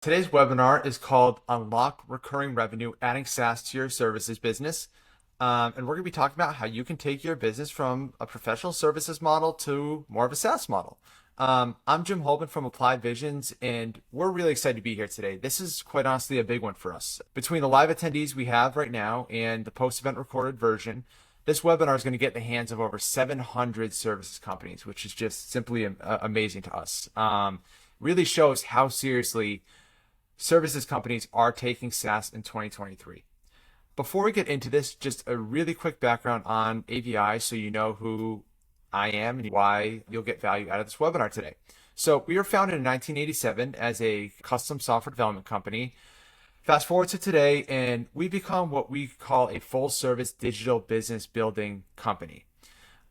Today's webinar is called Unlock Recurring Revenue, Adding SaaS to Your Services Business. And we're going to be talking about how you can take your business from a professional services model to more of a SaaS model. I'm Jim Holman from Applied Visions, and we're really excited to be here today. This is quite honestly a big one for us. Between the live attendees we have right now and the post-event recorded version, this webinar is going to get in the hands of over 700 services companies, which is just simply amazing to us. Really shows how seriously services companies are taking SaaS in 2023. Before we get into this, just a really quick background on AVI so you know who I am and why you'll get value out of this webinar today. So we were founded in 1987 as a custom software development company. Fast forward to today, and we've become what we call a full service digital business building company.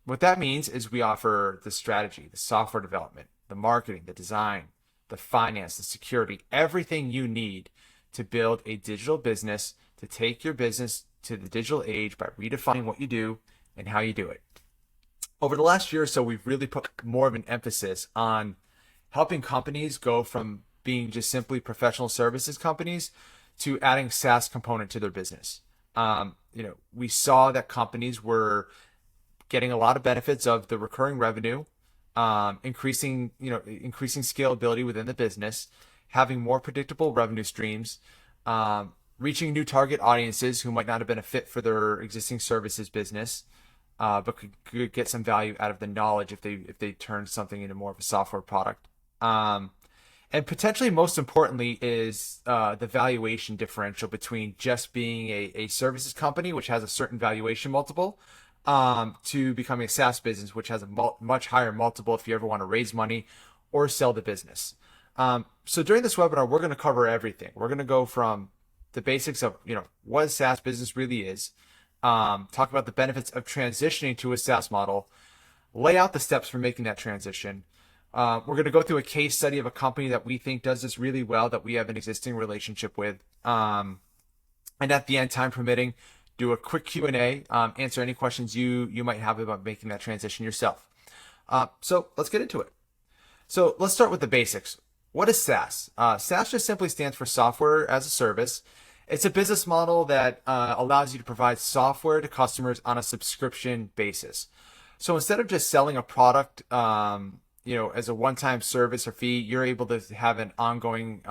What that means is we offer the strategy, the software development, the marketing, the design, the finance, the security, everything you need to build a digital business, to take your business to the digital age by redefining what you do and how you do it. Over the last year or so, we've really put more of an emphasis on helping companies go from being just simply professional services companies to adding SaaS component to their business. We saw that companies were getting a lot of benefits of the recurring revenue, increasing scalability within the business, having more predictable revenue streams, reaching new target audiences who might not have been a fit for their existing services business, but could get some value out of the knowledge if they turn something into more of a software product. And potentially most importantly is the valuation differential between just being a services company, which has a certain valuation multiple, to becoming a SaaS business, which has a much higher multiple if you ever want to raise money or sell the business. So during this webinar, we're going to cover everything. We're going to go from the basics of what a SaaS business really is, talk about the benefits of transitioning to a SaaS model, lay out the steps for making that transition. We're going to go through a case study of a company that we think does this really well, that we have an existing relationship with. And at the end, time permitting, do a quick Q&A, answer any questions you might have about making that transition yourself. So let's get into it. So let's start with the basics. What is SaaS? SaaS just simply stands for software as a service. It's a business model that allows you to provide software to customers on a subscription basis. So instead of just selling a product, as a one-time service or fee, you're able to have an ongoing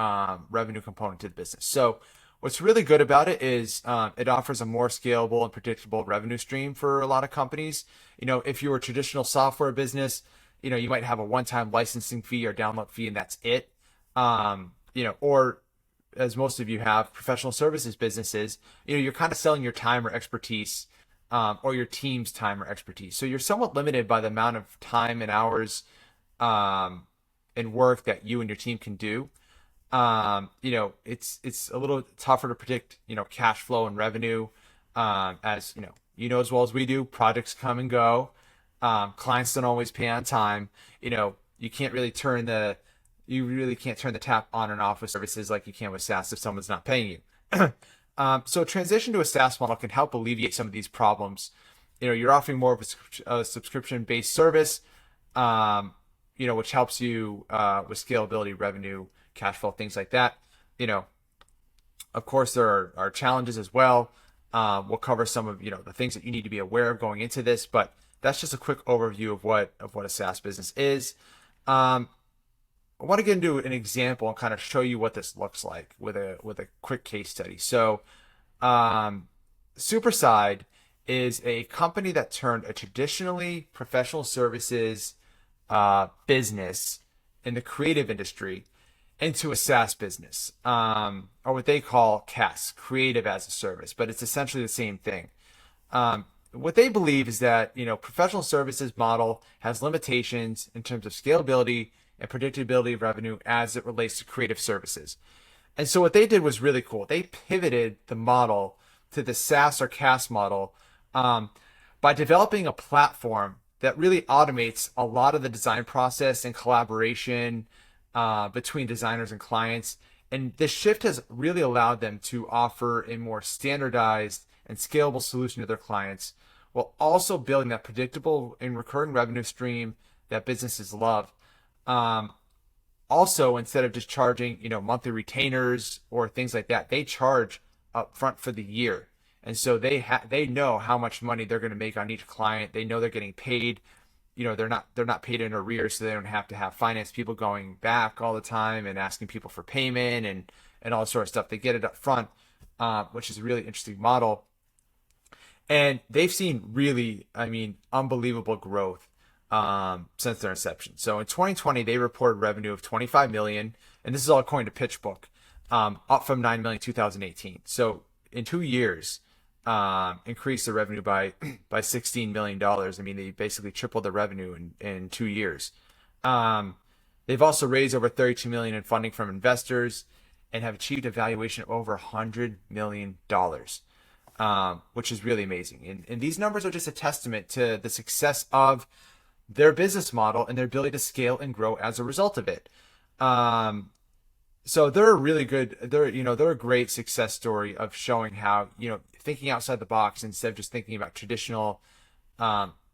revenue component to the business. So what's really good about it is it offers a more scalable and predictable revenue stream for a lot of companies. If you were a traditional software business, you might have a one-time licensing fee or download fee and that's it. Or as most of you have professional services businesses, you're kind of selling your time or expertise, or your team's time or expertise. So you're somewhat limited by the amount of time and hours and work that you and your team can do. It's a little tougher to predict, cash flow and revenue. As as well as we do, projects come and go. Clients don't always pay on time. You really can't turn the tap on and off with services like you can with SaaS if someone's not paying you. So transition to a SaaS model can help alleviate some of these problems. You're offering more of a subscription-based service, which helps you with scalability, revenue, cash flow, things like that. Of course, there are challenges as well. We'll cover some of the things that you need to be aware of going into this, but that's just a quick overview of what a SaaS business is. I want to get into an example and kind of show you what this looks like with a quick case study. So, Superside is a company that turned a traditionally professional services business in the creative industry into a SaaS business, or what they call CAS, creative as a service, but it's essentially the same thing. What they believe is that professional services model has limitations in terms of scalability and predictability of revenue as it relates to creative services. And so what they did was really cool. They pivoted the model to the SaaS or CAS model, by developing a platform that really automates a lot of the design process and collaboration between designers and clients. And this shift has really allowed them to offer a more standardized and scalable solution to their clients, while also building that predictable and recurring revenue stream that businesses love. also, instead of just charging, monthly retainers or things like that, they charge up front for the year. And so they know how much money they're going to make on each client. They know they're getting paid. They're not paid in arrears, so they don't have to have finance people going back all the time and asking people for payment and all sort of stuff. They get it up front, which is a really interesting model. And they've seen really, unbelievable growth since their inception. So in 2020, they reported revenue of 25 million, and this is all according to PitchBook, up from 9 million in 2018. So in 2 years, increased the revenue by $16 million. They basically tripled the revenue in 2 years. They've also raised over 32 million in funding from investors and have achieved a valuation of over $100 million. Which is really amazing. And these numbers are just a testament to the success of their business model and their ability to scale and grow as a result of it. So they're a really good, they're a great success story of showing how, thinking outside the box instead of just thinking about traditional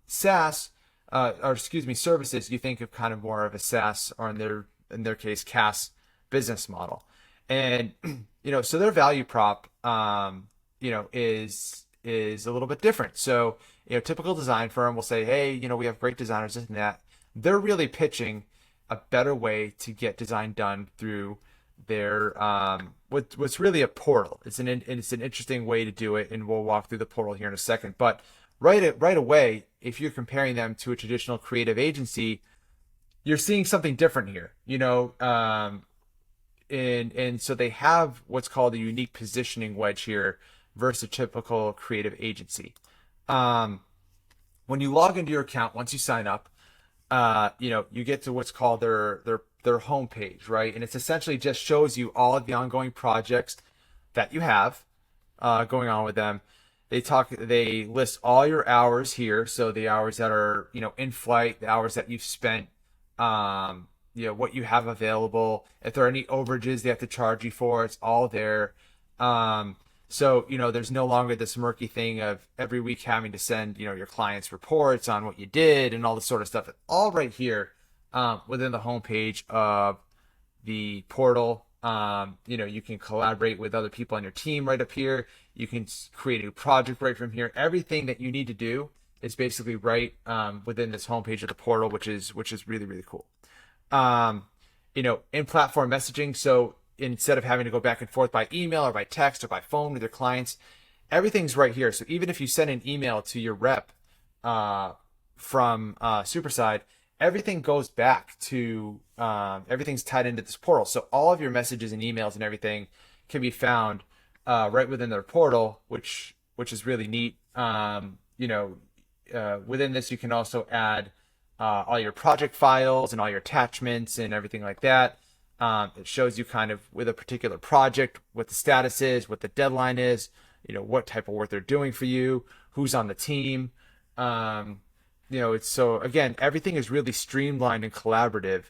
SaaS, services. You think of kind of more of a SaaS, or in their case, CaaS business model. And, so their value prop, is a little bit different. So, typical design firm will say, hey, we have great designers, this and that. They're really pitching a better way to get design done through their what's really a portal. It's an interesting way to do it, and we'll walk through the portal here in a second. But right away, if you're comparing them to a traditional creative agency, you're seeing something different here. And so they have what's called a unique positioning wedge here versus a typical creative agency. When you log into your account, once you sign up, you get to what's called their homepage, right? And it's essentially just shows you all of the ongoing projects that you have going on with them. They list all your hours here, so the hours that are in flight, the hours that you've spent, what you have available. If there are any overages they have to charge you for, it's all there. So, there's no longer this murky thing of every week having to send, your clients reports on what you did and all this sort of stuff. It's all right here within the homepage of the portal. You can collaborate with other people on your team right up here. You can create a new project right from here. Everything that you need to do is basically right within this homepage of the portal, which is really, really cool. In platform messaging. So instead of having to go back and forth by email or by text or by phone with your clients, everything's right here. So even if you send an email to your rep from Superside, everything goes back to everything's tied into this portal. So all of your messages and emails and everything can be found right within their portal, which is really neat. Within this, you can also add all your project files and all your attachments and everything like that. It shows you kind of with a particular project, what the status is, what the deadline is, what type of work they're doing for you, who's on the team. It's so, again, everything is really streamlined and collaborative,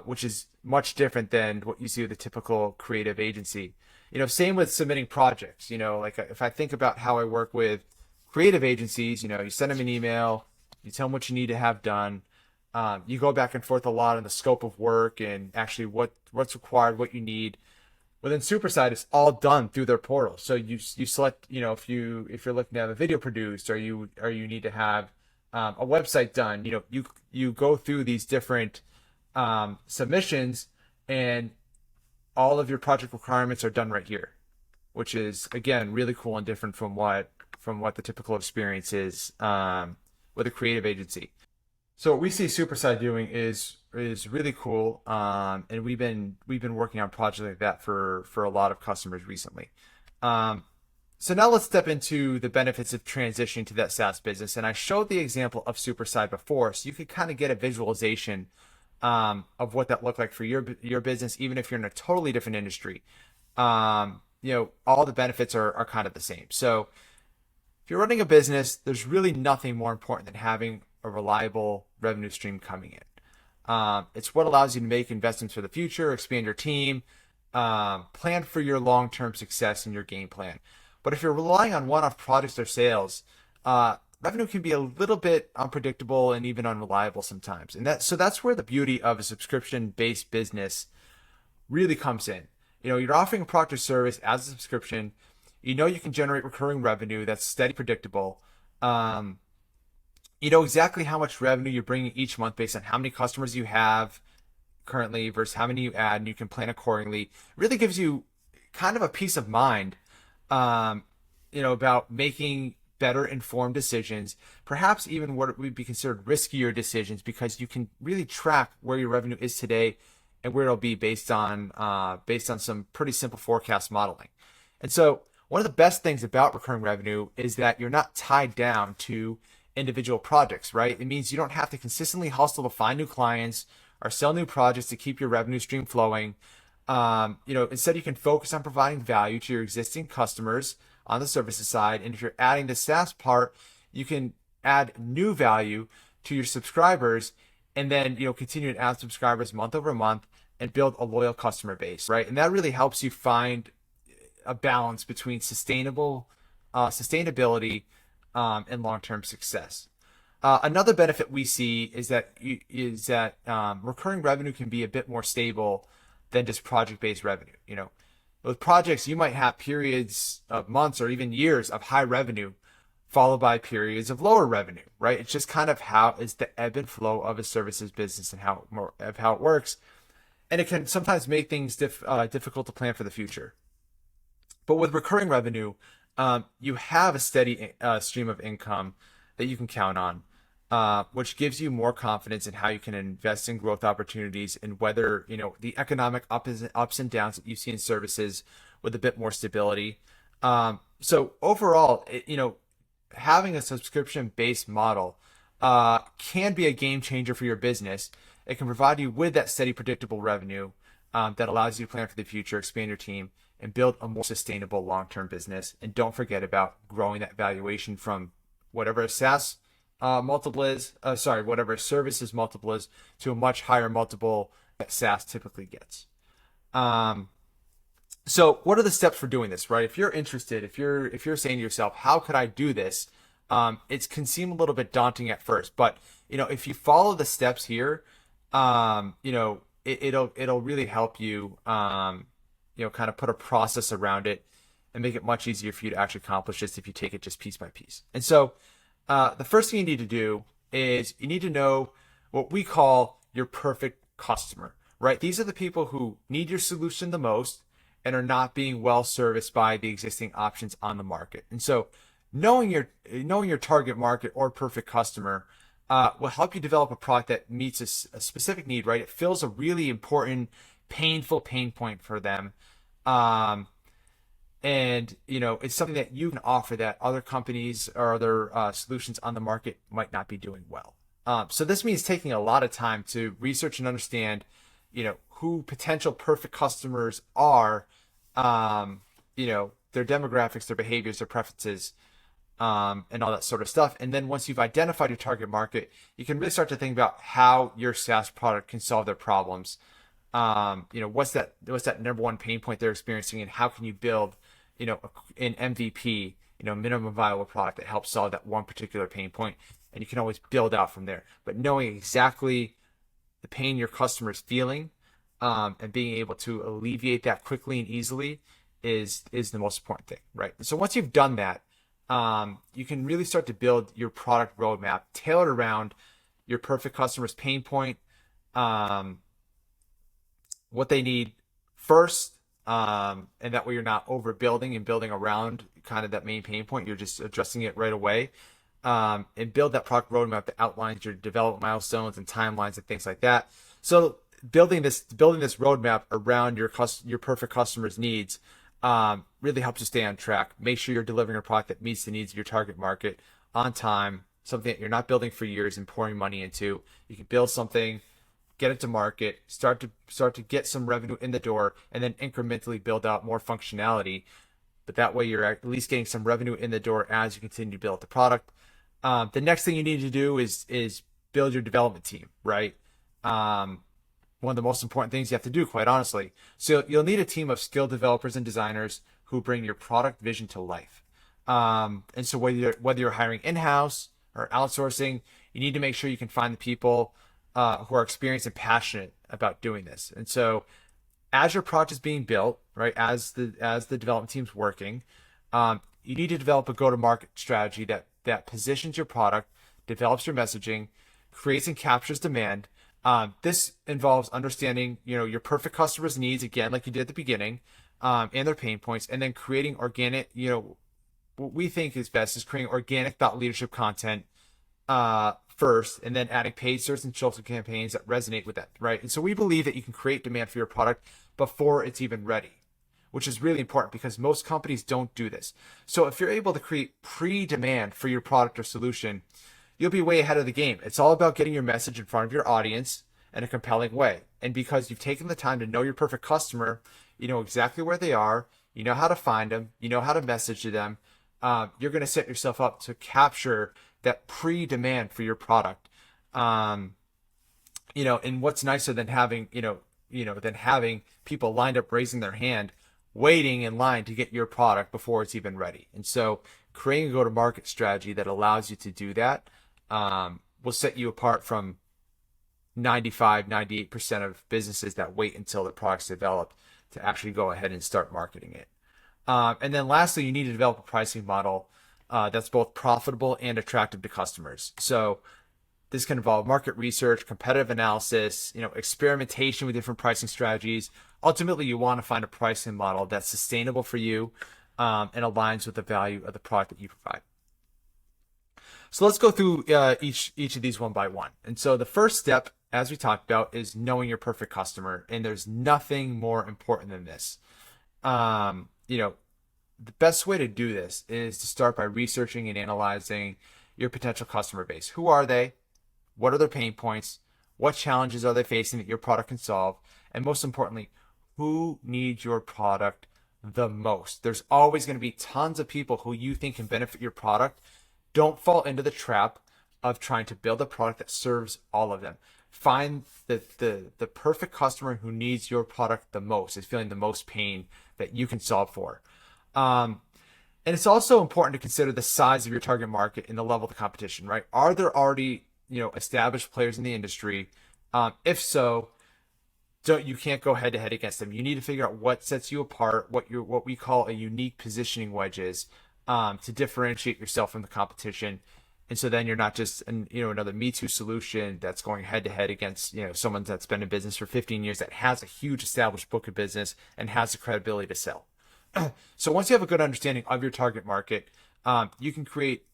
which is much different than what you see with a typical creative agency. Same with submitting projects. Like if I think about how I work with creative agencies, you send them an email, you tell them what you need to have done. You go back and forth a lot on the scope of work and actually what's required, what you need. Within Superside, it's all done through their portal. So you select, if you're looking to have a video produced, or you need to have a website done, you go through these different submissions, and all of your project requirements are done right here, which is, again, really cool and different from what the typical experience is with a creative agency. So what we see Superside doing is really cool, and we've been working on projects like that for a lot of customers recently. So now let's step into the benefits of transitioning to that SaaS business. And I showed the example of Superside before, so you could kind of get a visualization of what that looked like for your business, even if you're in a totally different industry. All the benefits are kind of the same. So if you're running a business, there's really nothing more important than having a reliable revenue stream coming in. It's what allows you to make investments for the future, expand your team, plan for your long-term success and your game plan. But if you're relying on one-off products or sales, revenue can be a little bit unpredictable and even unreliable sometimes. And that's where the beauty of a subscription-based business really comes in. You're offering a product or service as a subscription. You can generate recurring revenue that's steady, predictable. Um, you know exactly how much revenue you're bringing each month based on how many customers you have currently versus how many you add, and you can plan accordingly. It really gives you kind of a peace of mind, um, about making better informed decisions, perhaps even what would be considered riskier decisions, because you can really track where your revenue is today and where it'll be based on some pretty simple forecast modeling. And so one of the best things about recurring revenue is that you're not tied down to individual projects, right? It means you don't have to consistently hustle to find new clients or sell new projects to keep your revenue stream flowing. Instead you can focus on providing value to your existing customers on the services side. And if you're adding the SaaS part, you can add new value to your subscribers, and then, continue to add subscribers month over month and build a loyal customer base, right? And that really helps you find a balance between sustainability, and long-term success. Another benefit we see is that recurring revenue can be a bit more stable than just project-based revenue. With projects, you might have periods of months or even years of high revenue, followed by periods of lower revenue, right? It's just kind of how is the ebb and flow of a services business and how it works, and it can sometimes make things difficult to plan for the future. But with recurring revenue, you have a steady stream of income that you can count on, which gives you more confidence in how you can invest in growth opportunities and weather, the economic ups and downs that you see in services with a bit more stability. So overall, having a subscription-based model can be a game changer for your business. It can provide you with that steady, predictable revenue that allows you to plan for the future, expand your team, and build a more sustainable long-term business. And don't forget about growing that valuation from whatever a SaaS multiple is, whatever a services multiple is, to a much higher multiple that SaaS typically gets. So what are the steps for doing this, right? If you're interested, if you're saying to yourself, how could I do this? It can seem a little bit daunting at first, but if you follow the steps here, it'll really help you, kind of put a process around it and make it much easier for you to actually accomplish this if you take it just piece by piece. And so, the first thing you need to do is you need to know what we call your perfect customer, right? These are the people who need your solution the most and are not being well serviced by the existing options on the market. And so knowing your target market or perfect customer will help you develop a product that meets a specific need, right? It fills a really important, painful pain point for them. And it's something that you can offer that other companies or other solutions on the market might not be doing well. So this means taking a lot of time to research and understand, who potential perfect customers are, their demographics, their behaviors, their preferences, and all that sort of stuff. And then once you've identified your target market, you can really start to think about how your SaaS product can solve their problems. What's that number one pain point they're experiencing, and how can you build, an MVP, minimum viable product that helps solve that one particular pain point, and you can always build out from there. But knowing exactly the pain your customer is feeling, and being able to alleviate that quickly and easily is the most important thing, right? So once you've done that, you can really start to build your product roadmap tailored around your perfect customer's pain point, what they need first, and that way you're not overbuilding and building around kind of that main pain point. You're just addressing it right away, and build that product roadmap that outlines your development milestones and timelines and things like that. So building this roadmap around your perfect customer's needs really helps you stay on track. Make sure you're delivering a product that meets the needs of your target market on time, something that you're not building for years and pouring money into. You can build something, get it to market, start to get some revenue in the door, and then incrementally build out more functionality. But that way you're at least getting some revenue in the door as you continue to build the product. The next thing you need to do is build your development team, right? One of the most important things you have to do, quite honestly. So you'll need a team of skilled developers and designers who bring your product vision to life. And so whether you're hiring in-house or outsourcing, you need to make sure you can find the people who are experienced and passionate about doing this. And so as your product is being built, right, as the development team's working, you need to develop a go-to-market strategy that positions your product, develops your messaging, creates and captures demand. This involves understanding, your perfect customer's needs, again, like you did at the beginning, and their pain points, and then creating organic, what we think is best is creating organic thought leadership content first, and then adding paid search and social campaigns that resonate with that, right? And so we believe that you can create demand for your product before it's even ready, which is really important because most companies don't do this. So if you're able to create pre-demand for your product or solution, you'll be way ahead of the game. It's all about getting your message in front of your audience in a compelling way. And because you've taken the time to know your perfect customer, you know exactly where they are, you know how to find them, you know how to message to them, you're going to set yourself up to capture that pre-demand for your product. And what's nicer than having, than having people lined up raising their hand, waiting in line to get your product before it's even ready. And so creating a go-to-market strategy that allows you to do that will set you apart from 98% of businesses that wait until the product's developed to actually go ahead and start marketing it. And then lastly, you need to develop a pricing model that's both profitable and attractive to customers. So this can involve market research, competitive analysis, experimentation with different pricing strategies. Ultimately, you want to find a pricing model that's sustainable for you and aligns with the value of the product that you provide. So let's go through each of these one by one. And so the first step, as we talked about, is knowing your perfect customer. And there's nothing more important than this. The best way to do this is to start by researching and analyzing your potential customer base. Who are they? What are their pain points? What challenges are they facing that your product can solve? And most importantly, who needs your product the most? There's always going to be tons of people who you think can benefit your product. Don't fall into the trap of trying to build a product that serves all of them. Find the perfect customer who needs your product the most, is feeling the most pain that you can solve for. And it's also important to consider the size of your target market and the level of the competition, right? Are there already, established players in the industry? If so, you can't go head to head against them. You need to figure out what sets you apart, what we call a unique positioning wedge is, to differentiate yourself from the competition. And so then you're not just another Me Too solution that's going head to head against someone that's been in business for 15 years that has a huge established book of business and has the credibility to sell. So once you have a good understanding of your target market, you can create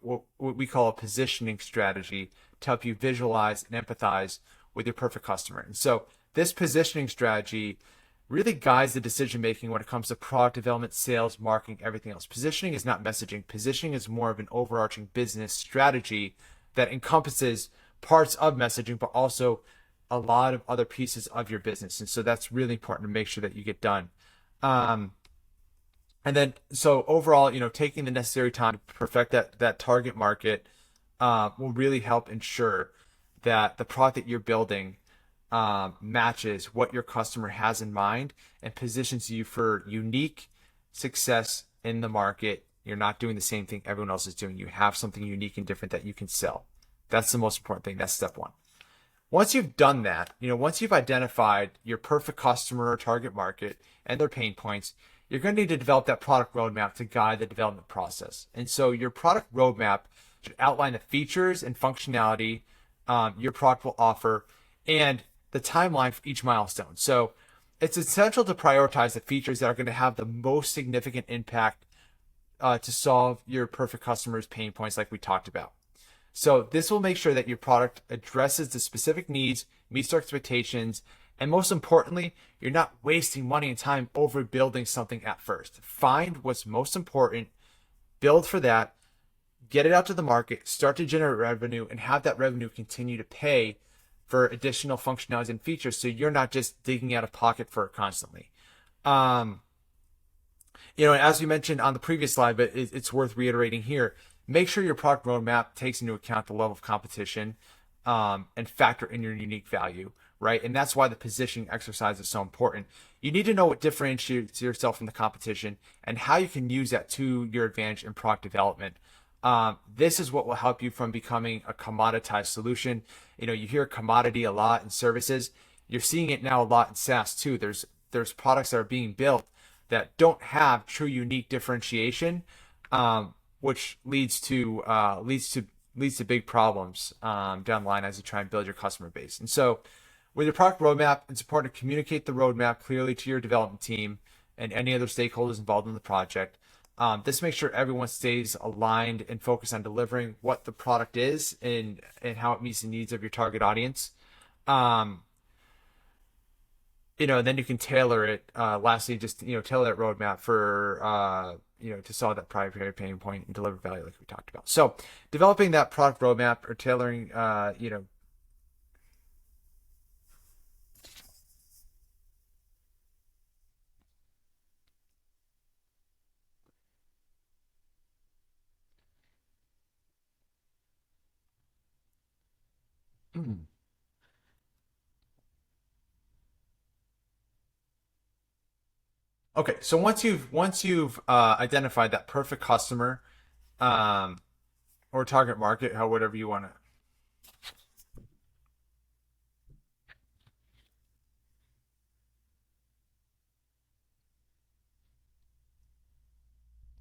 what we call a positioning strategy to help you visualize and empathize with your perfect customer. And so this positioning strategy really guides the decision making when it comes to product development, sales, marketing, everything else. Positioning is not messaging. Positioning is more of an overarching business strategy that encompasses parts of messaging, but also a lot of other pieces of your business. And so that's really important to make sure that you get done. And then, so overall, taking the necessary time to perfect that target market will really help ensure that the product that you're building matches what your customer has in mind and positions you for unique success in the market. You're not doing the same thing everyone else is doing. You have something unique and different that you can sell. That's the most important thing. That's step one. Once you've done that, once you've identified your perfect customer or target market and their pain points, you're going to need to develop that product roadmap to guide the development process. And so your product roadmap should outline the features and functionality your product will offer and the timeline for each milestone. So it's essential to prioritize the features that are going to have the most significant impact to solve your perfect customer's pain points like we talked about. So this will make sure that your product addresses the specific needs, meets their expectations, and most importantly, you're not wasting money and time overbuilding something at first. Find what's most important, build for that, get it out to the market, start to generate revenue, and have that revenue continue to pay for additional functionalities and features so you're not just digging out of pocket for it constantly. As we mentioned on the previous slide, but it's worth reiterating here, make sure your product roadmap takes into account the level of competition and factor in your unique value, right? And that's why the positioning exercise is so important. You need to know what differentiates yourself from the competition and how you can use that to your advantage in product development. This is what will help you from becoming a commoditized solution. You hear commodity a lot in services. You're seeing it now a lot in SaaS too. There's products that are being built that don't have true unique differentiation, which leads to big problems down the line as you try and build your customer base. And so, with your product roadmap, it's important to communicate the roadmap clearly to your development team and any other stakeholders involved in the project. This makes sure everyone stays aligned and focused on delivering what the product is and how it meets the needs of your target audience. Um, and then you can tailor it. Lastly, just tailor that roadmap for to solve that primary pain point and deliver value, like we talked about. So, developing that product roadmap or tailoring, Okay, so once you've identified that perfect customer, um, or target market, how whatever you want to.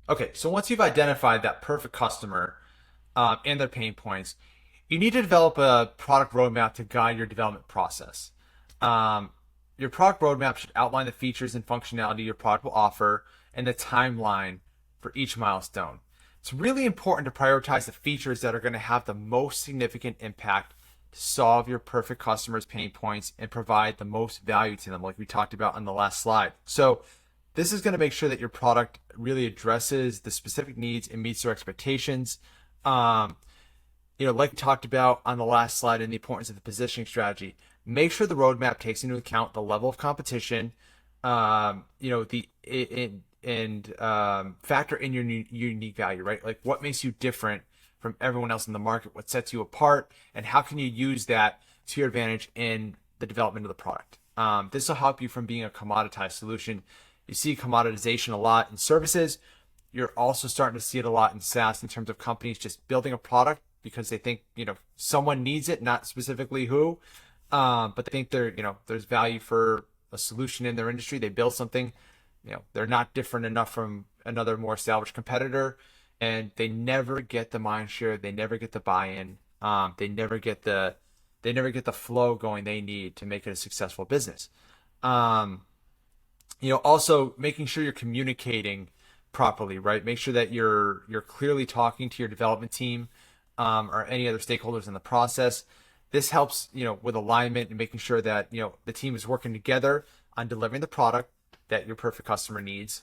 Okay, so once you've identified that perfect customer, and their pain points, you need to develop a product roadmap to guide your development process. Um, your product roadmap should outline the features and functionality your product will offer and the timeline for each milestone. It's really important to prioritize the features that are going to have the most significant impact to solve your perfect customer's pain points and provide the most value to them, like we talked about on the last slide. So, this is going to make sure that your product really addresses the specific needs and meets their expectations. Um, like we talked about on the last slide and the importance of the positioning strategy, make sure the roadmap takes into account the level of competition, the and factor in your unique value, right? Like what makes you different from everyone else in the market, what sets you apart, and how can you use that to your advantage in the development of the product. This will help you from being a commoditized solution. You see commoditization a lot in services. You're also starting to see it a lot in SaaS in terms of companies just building a product because they think someone needs it, not specifically who, but they think there's value for a solution in their industry. They build something, they're not different enough from another more established competitor, and they never get the mind share. They never get the buy-in. They never get the flow going they need to make it a successful business. Um, also making sure you're communicating properly, right? Make sure that you're clearly talking to your development team, or any other stakeholders in the process. This helps, with alignment and making sure that the team is working together on delivering the product that your perfect customer needs.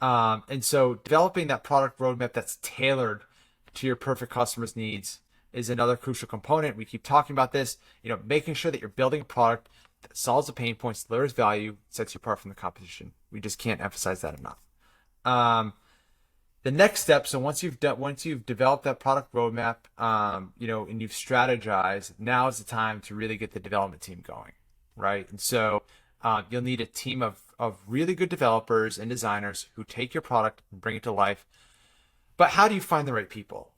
And so developing that product roadmap that's tailored to your perfect customer's needs is another crucial component. We keep talking about this, making sure that you're building a product that solves the pain points, delivers value, sets you apart from the competition. We just can't emphasize that enough. Um, the next step, so once you've developed that product roadmap, and you've strategized, now is the time to really get the development team going, right? And so you'll need a team of really good developers and designers who take your product and bring it to life. But how do you find the right people?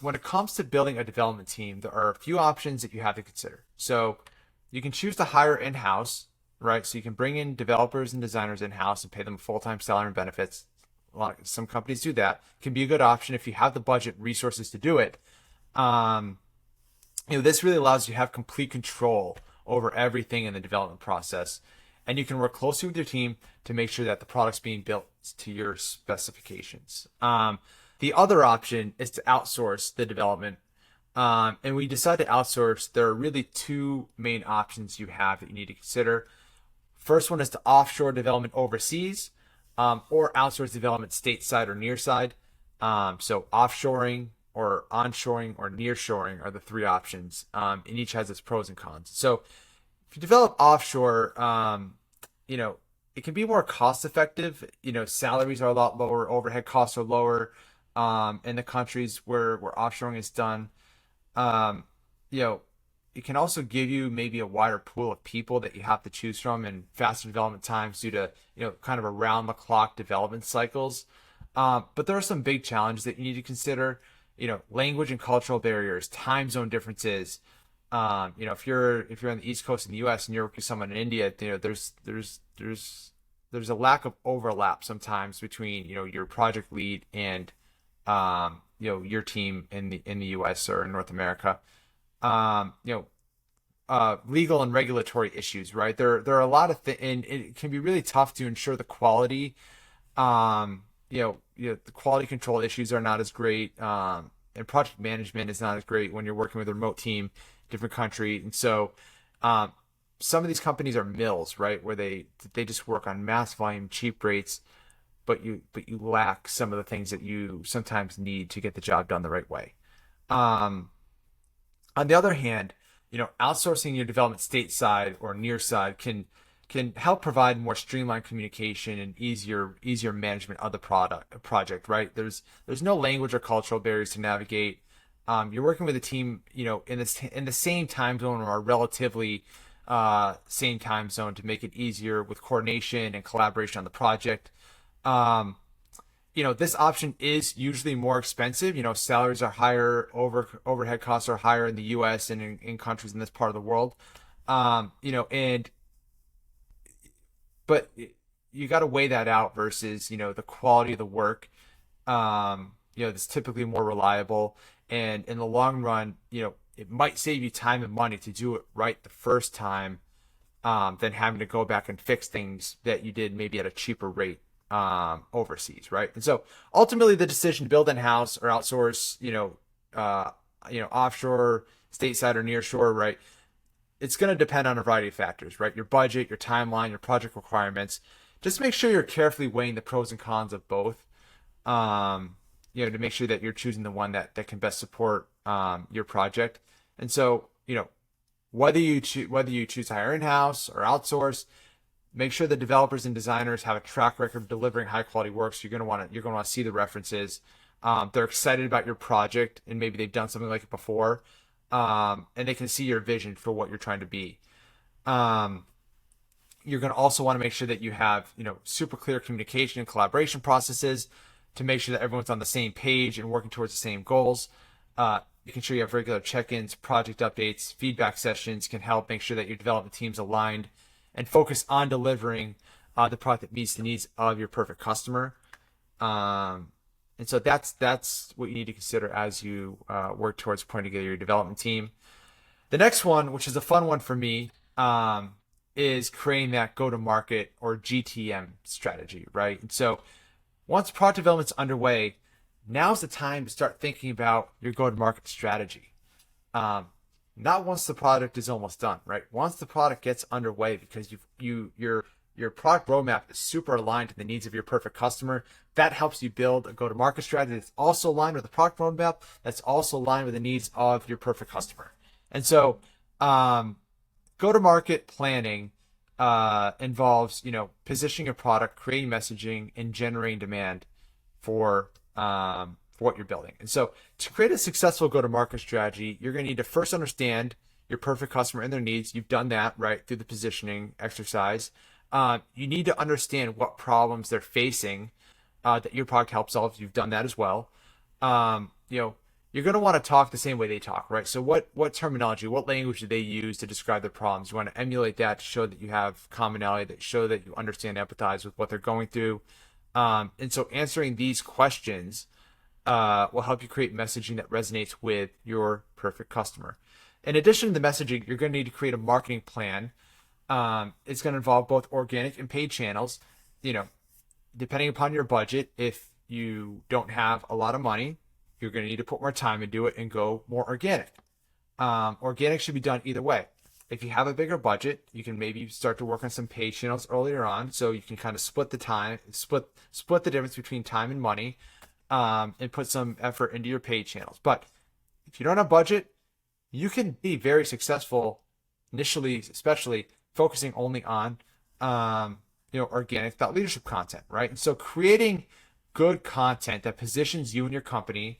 When it comes to building a development team, there are a few options that you have to consider. So you can choose to hire in-house, right? So you can bring in developers and designers in-house and pay them a full-time salary and benefits. Some companies do that. It can be a good option if you have the budget and resources to do it. Um, this really allows you to have complete control over everything in the development process, and you can work closely with your team to make sure that the product's being built to your specifications. The other option is to outsource the development. And we decide to outsource. There are really two main options you have that you need to consider. First one is to offshore development overseas, or outsource development stateside or nearside. So offshoring or onshoring or nearshoring are the three options, and each has its pros and cons. So if you develop offshore, it can be more cost effective. Salaries are a lot lower, overhead costs are lower, in the countries where offshoring is done. Um, you know, it can also give you maybe a wider pool of people that you have to choose from and faster development times due to, kind of around the clock development cycles. But there are some big challenges that you need to consider. language and cultural barriers, time zone differences. If you're on the East Coast in the U.S. and you're working with someone in India, there's a lack of overlap sometimes between your project lead and your team in the U.S. or in North America. Um, you know, Legal and regulatory issues, right? There are a lot of things, and it can be really tough to ensure the quality. The quality control issues are not as great, and project management is not as great when you're working with a remote team, different country, and so um, some of these companies are mills, right, where they just work on mass volume, cheap rates, but you lack some of the things that you sometimes need to get the job done the right way. Um, on the other hand, outsourcing your development stateside or near side can help provide more streamlined communication and easier management of the project, right? There's no language or cultural barriers to navigate. You're working with a team, in the same time zone or relatively same time zone to make it easier with coordination and collaboration on the project. Um, this option is usually more expensive. Salaries are higher, overhead costs are higher in the U.S. and in countries in this part of the world. And but you got to weigh that out versus the quality of the work. That's typically more reliable, and in the long run, it might save you time and money to do it right the first time, than having to go back and fix things that you did maybe at a cheaper rate overseas, right? And so ultimately, the decision to build in house or outsource, offshore, stateside, or near shore, right? It's going to depend on a variety of factors, right? Your budget, your timeline, your project requirements. Just make sure you're carefully weighing the pros and cons of both. To make sure that you're choosing the one that can best support your project. And so, whether you choose to hire in-house or outsource, make sure the developers and designers have a track record of delivering high quality work. So you're going to want to see the references. They're excited about your project, and maybe they've done something like it before, and they can see your vision for what you're trying to be. Um, you're going to also want to make sure that you have super clear communication and collaboration processes to make sure that everyone's on the same page and working towards the same goals. Making sure you have regular check-ins, project updates, feedback sessions can help make sure that your development team's aligned and focus on delivering the product that meets the needs of your perfect customer. And so that's what you need to consider as you work towards putting together your development team. The next one, which is a fun one for me, is creating that go-to-market or GTM strategy, right? And so once product development's underway, now's the time to start thinking about your go-to-market strategy. Not once the product is almost done, right? Once the product gets underway, because your product roadmap is super aligned to the needs of your perfect customer. That helps you build a go-to-market strategy that's also aligned with the product roadmap, that's also aligned with the needs of your perfect customer. And so, go-to-market planning involves, positioning a product, creating messaging, and generating demand for what you're building. And so, to create a successful go-to-market strategy, you're going to need to first understand your perfect customer and their needs. You've done that, right, through the positioning exercise. You need to understand what problems they're facing that your product helps solve. You've done that as well. You're going to want to talk the same way they talk, right? So what terminology, what language do they use to describe their problems? You want to emulate that to show that you have commonality, that show that you understand, empathize with what they're going through. And so answering these questions will help you create messaging that resonates with your perfect customer. In addition to the messaging, you're going to need to create a marketing plan. It's going to involve both organic and paid channels. Depending upon your budget, if you don't have a lot of money, you're going to need to put more time into it and go more organic. Organic should be done either way. If you have a bigger budget, you can maybe start to work on some paid channels earlier on, so you can kind of split the difference between time and money, and put some effort into your paid channels. But if you don't have budget, you can be very successful initially, especially focusing only on organic thought leadership content, right? And so creating good content that positions you and your company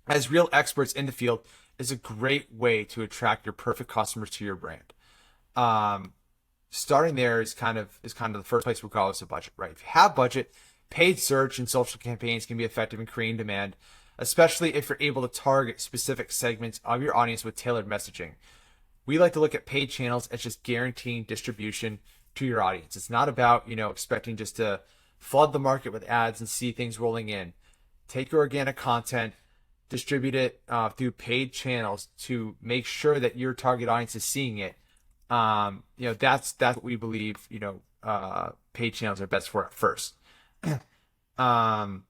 as real experts in the field is a great way to attract your perfect customers to your brand. Starting there is kind of the first place regardless of budget, right? If you have budget, paid search and social campaigns can be effective in creating demand, especially if you're able to target specific segments of your audience with tailored messaging. We like to look at paid channels as just guaranteeing distribution to your audience. It's not about, expecting just to flood the market with ads and see things rolling in. Take your organic content, distribute it through paid channels to make sure that your target audience is seeing it. That's what we believe, paid channels are best for at first. um,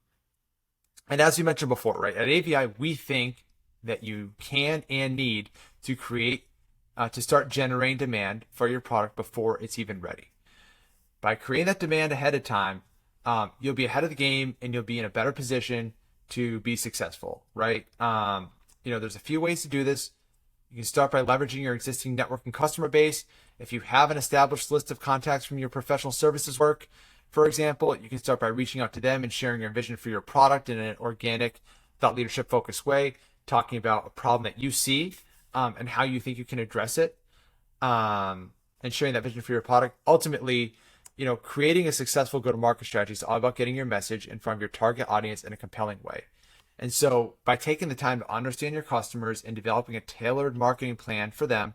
and as we mentioned before, right, at AVI, we think that you can and need to create to start generating demand for your product before it's even ready. By creating that demand ahead of time, you'll be ahead of the game and you'll be in a better position to be successful, right? There's a few ways to do this. You can start by leveraging your existing network and customer base. If you have an established list of contacts from your professional services work, for example, you can start by reaching out to them and sharing your vision for your product in an organic, thought leadership focused way, talking about a problem that you see and how you think you can address it, and sharing that vision for your product. Ultimately, creating a successful go-to-market strategy is all about getting your message in front of your target audience in a compelling way. And so by taking the time to understand your customers and developing a tailored marketing plan for them,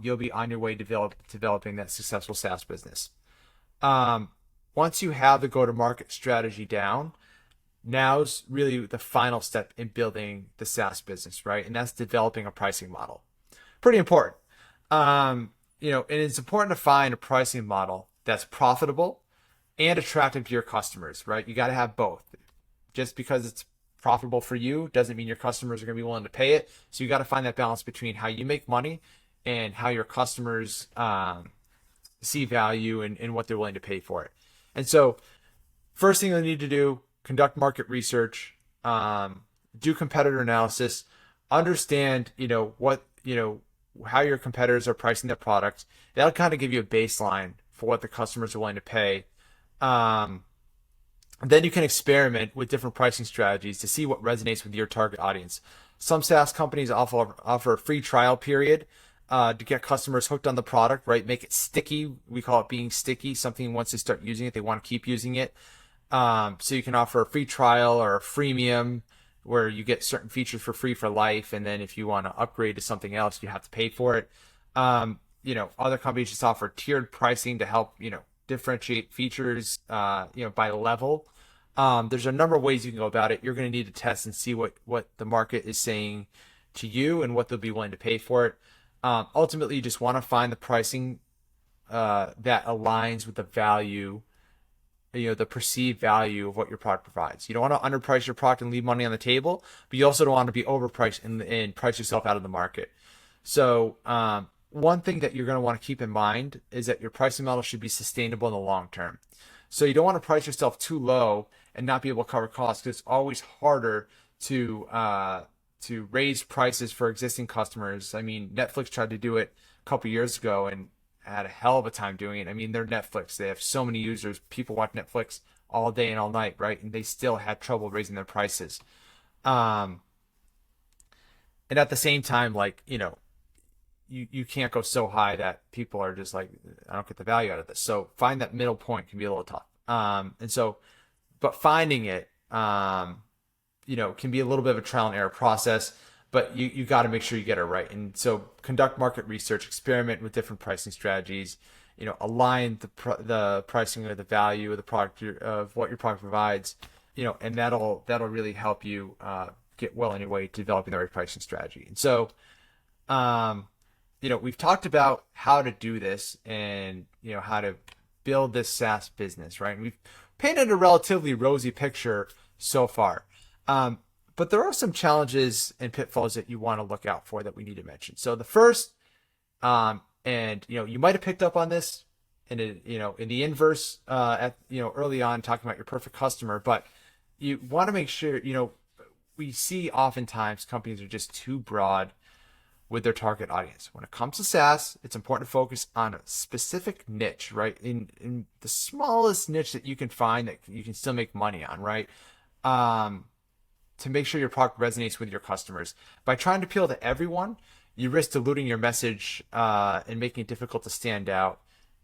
you'll be on your way to developing that successful SaaS business. Once you have the go-to-market strategy down, now's really the final step in building the SaaS business, right? And that's developing a pricing model. Pretty important. And it's important to find a pricing model that's profitable and attractive to your customers, right? You got to have both. Just because it's profitable for you doesn't mean your customers are going to be willing to pay it. So you got to find that balance between how you make money and how your customers see value and what they're willing to pay for it. And so first thing you need to do, conduct market research, do competitor analysis, understand, how your competitors are pricing their products. That'll kind of give you a baseline for what the customers are willing to pay. Then you can experiment with different pricing strategies to see what resonates with your target audience. Some SaaS companies offer a free trial period to get customers hooked on the product, right? Make it sticky. We call it being sticky. Something once they start using it, they want to keep using it. So you can offer a free trial or a freemium where you get certain features for free for life. And then if you want to upgrade to something else, you have to pay for it. Other companies just offer tiered pricing to help, differentiate features, by level. There's a number of ways you can go about it. You're going to need to test and see what the market is saying to you and what they'll be willing to pay for it. Ultimately, you just want to find the pricing that aligns with the value, the perceived value of what your product provides. You don't want to underprice your product and leave money on the table, but you also don't want to be overpriced and price yourself out of the market. So one thing that you're going to want to keep in mind is that your pricing model should be sustainable in the long term. So you don't want to price yourself too low and not be able to cover costs, because it's always harder to raise prices for existing customers. I mean, Netflix tried to do it a couple years ago and had a hell of a time doing it. I mean, they're Netflix. They have so many users. People watch Netflix all day and all night, right? And they still had trouble raising their prices. And at the same time, you can't go so high that people are just like, I don't get the value out of this. So find that middle point can be a little tough. But finding it, can be a little bit of a trial and error process, but you got to make sure you get it right. And so conduct market research, experiment with different pricing strategies, align the pricing or the value of the product of what your product provides, and that'll really help you get well on your way to developing the right pricing strategy. And so, we've talked about how to do this and, how to build this SaaS business, right? And we've painted a relatively rosy picture so far. But there are some challenges and pitfalls that you want to look out for that we need to mention. So the first, you might have picked up on this in the inverse, early on talking about your perfect customer, but you want to make sure, we see oftentimes companies are just too broad with their target audience. When it comes to SaaS, it's important to focus on a specific niche, right? In the smallest niche that you can find that you can still make money on, right? To make sure your product resonates with your customers. By trying to appeal to everyone, you risk diluting your message and making it difficult to stand out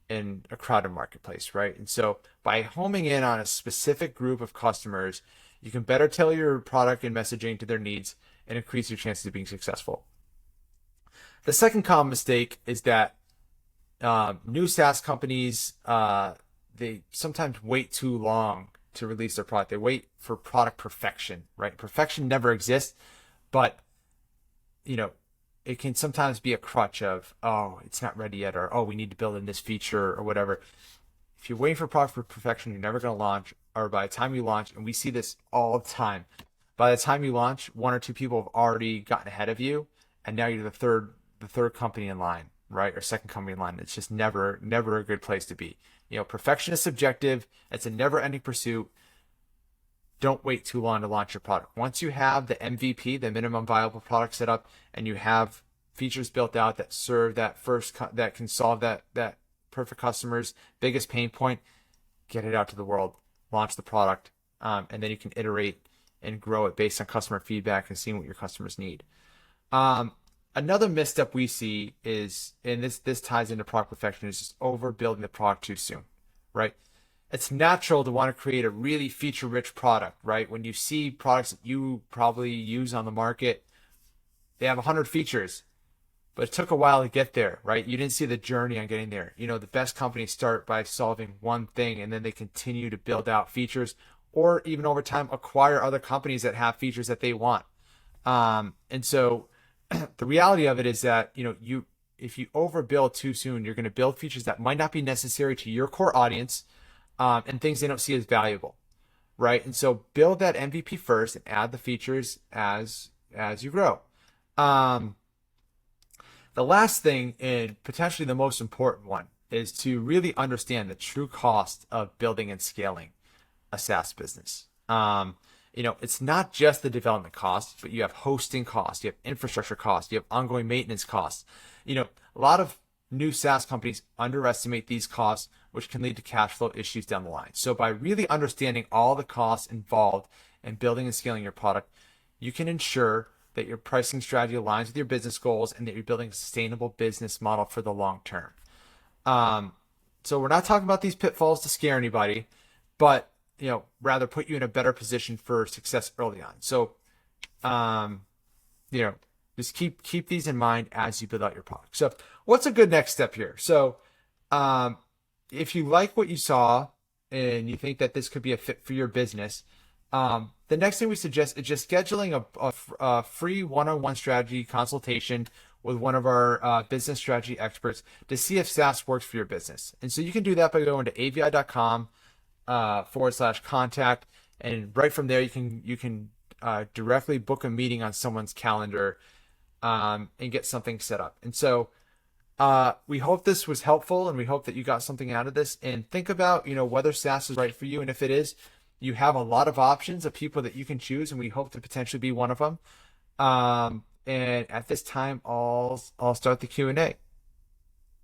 in a crowded marketplace, right? And so by homing in on a specific group of customers, You can better tailor your product and messaging to their needs and increase your chances of being successful. The second common mistake is that new SaaS companies, they sometimes wait too long to release their product. They wait for product perfection, right? Perfection never exists, but it can sometimes be a crutch of, oh, it's not ready yet, or oh, we need to build in this feature or whatever. If you're waiting for product perfection, you're never going to launch, or by the time you launch, and we see this all the time, by the time you launch, one or two people have already gotten ahead of you, and now you're the third company in line, right? Or second company in line. It's just never a good place to be. Perfection is subjective. It's a never-ending pursuit. Don't wait too long to launch your product. Once you have the MVP, the minimum viable product set up, and you have features built out that serve that can solve that perfect customer's biggest pain point, get it out to the world, launch the product, and then you can iterate and grow it based on customer feedback and seeing what your customers need. Another misstep we see is, and this ties into product perfection, is just overbuilding the product too soon, right? It's natural to want to create a really feature-rich product, right? When you see products that you probably use on the market, they have 100 features, but it took a while to get there, right? You didn't see the journey on getting there. The best companies start by solving one thing, and then they continue to build out features, or even over time acquire other companies that have features that they want. And so the reality of it is that, if you overbuild too soon, you're going to build features that might not be necessary to your core audience, and things they don't see as valuable, right? And so build that MVP first and add the features as you grow. The last thing, and potentially the most important one, is to really understand the true cost of building and scaling a SaaS business. It's not just the development costs, but you have hosting costs, you have infrastructure costs, you have ongoing maintenance costs. A lot of new SaaS companies underestimate these costs, which can lead to cash flow issues down the line. So by really understanding all the costs involved in building and scaling your product, you can ensure that your pricing strategy aligns with your business goals and that you're building a sustainable business model for the long term. So we're not talking about these pitfalls to scare anybody, but rather put you in a better position for success early on. So, just keep these in mind as you build out your product. So what's a good next step here? So, if you like what you saw and you think that this could be a fit for your business, the next thing we suggest is just scheduling a free one-on-one strategy consultation with one of our business strategy experts to see if SaaS works for your business. And so you can do that by going to avi.com /contact, and right from there you can directly book a meeting on someone's calendar and get something set up. And so we hope this was helpful, and we hope that you got something out of this. And think about whether SaaS is right for you, and if it is, you have a lot of options of people that you can choose, and we hope to potentially be one of them. And at this time, I'll start the Q&A.